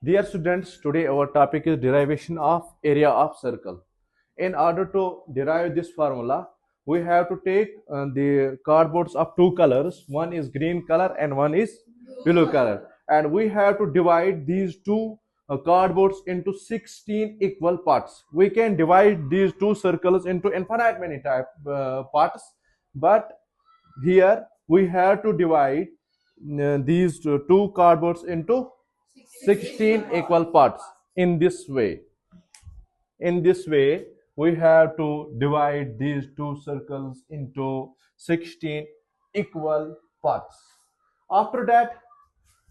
Dear students, today our topic is derivation of area of circle. In order to derive this formula, we have to take the cardboards of two colors. One is green color and one is blue color. And we have to divide these two cardboards into 16 equal parts. We can divide these two circles into infinite many type parts, but here we have to divide these two cardboards into 16 equal parts. In this way we have to divide these two circles into 16 equal parts. After that,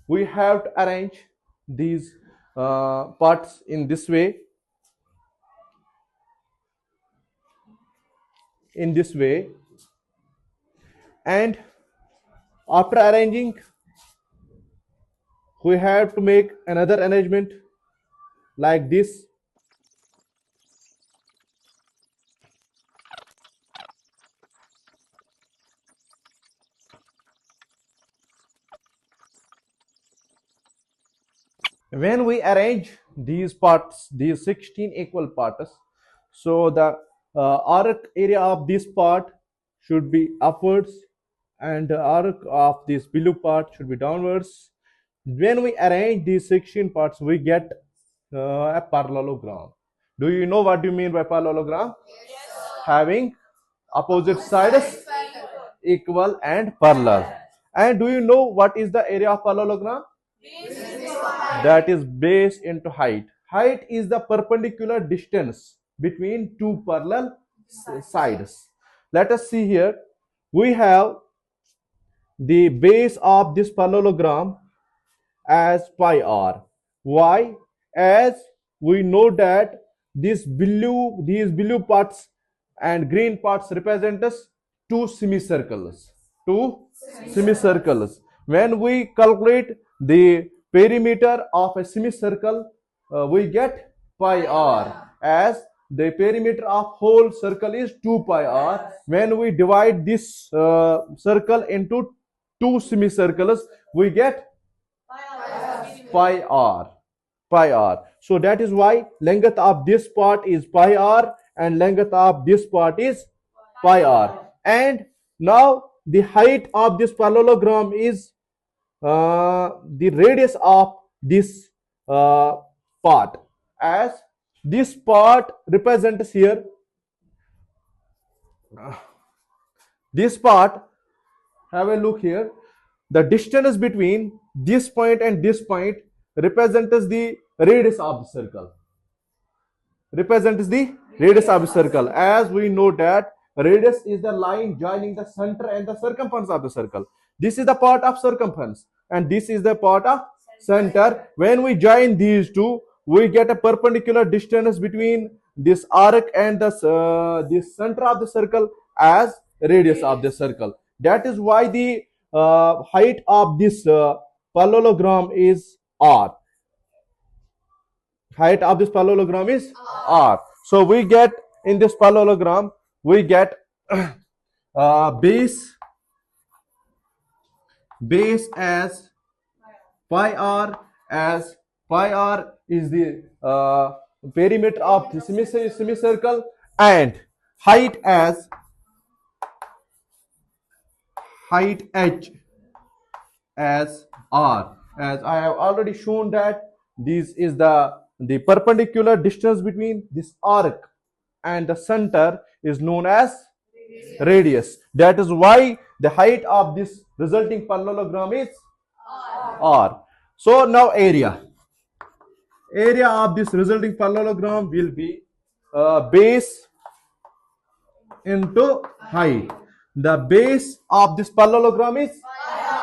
we have to arrange these parts in this way, and after arranging, we have to make another arrangement like this. When we arrange these parts, these 16 equal parts, so the arc area of this part should be upwards and the arc of this below part should be downwards. When we arrange these 16 parts, we get a parallelogram. Do you know what do you mean by parallelogram? Having opposite sides equal and parallel. And do you know what is the area of parallelogram? That is base into height. Height is the perpendicular distance between two parallel sides. Let us see here. We have the base of this parallelogram as pi r. Why? As we know that these blue parts and green parts represent us two semicircles. When we calculate the perimeter of a semicircle, we get pi r, as the perimeter of whole circle is 2 pi r. When we divide this circle into two semicircles, we get pi r. So that is why length of this part is pi r and length of this part is pi r. And now the height of this parallelogram is the radius of this part, as this part represents here. This part, have a look here. The distance between this point and this point represents the radius of the circle. As we know that radius is the line joining the center and the circumference of the circle. This is the part of circumference and this is the part of center. When we join these two, we get a perpendicular distance between this arc and this center of the circle as radius of the circle. That is why the height of this parallelogram is r. So we get in this parallelogram, we get base as pi r, as pi r is the perimeter of the semicircle, and height as h as r. As I have already shown that this is the perpendicular distance between this arc and the center is known as radius. That is why the height of this resulting parallelogram is r. So now area of this resulting parallelogram will be base into height. The base of this parallelogram is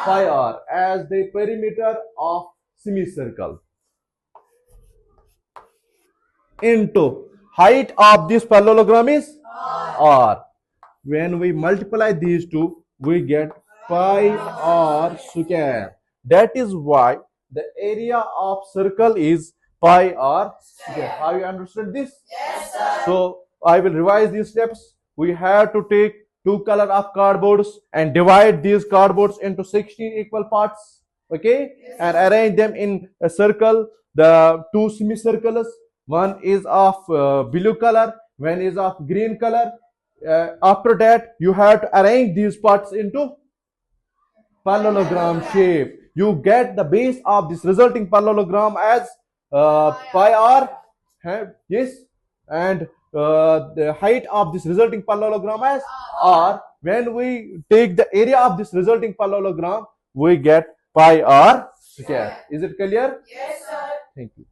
pi r, as the perimeter of semicircle, into height of this parallelogram is r. When we multiply these two, we get pi r square. That is why the area of circle is pi r square. Have you understood this? Yes, sir. So I will revise these steps. We have to take two color of cardboards and divide these cardboards into 16 equal parts. Okay, and arrange them in a circle. The two semicircles, one is of blue color, one is of green color. After that, you have to arrange these parts into parallelogram shape. You get the base of this resulting parallelogram as pi r, yes, and the height of this resulting parallelogram as r. When we take the area of this resulting parallelogram, we get pi r square. Is it clear? Yes, sir. Thank you.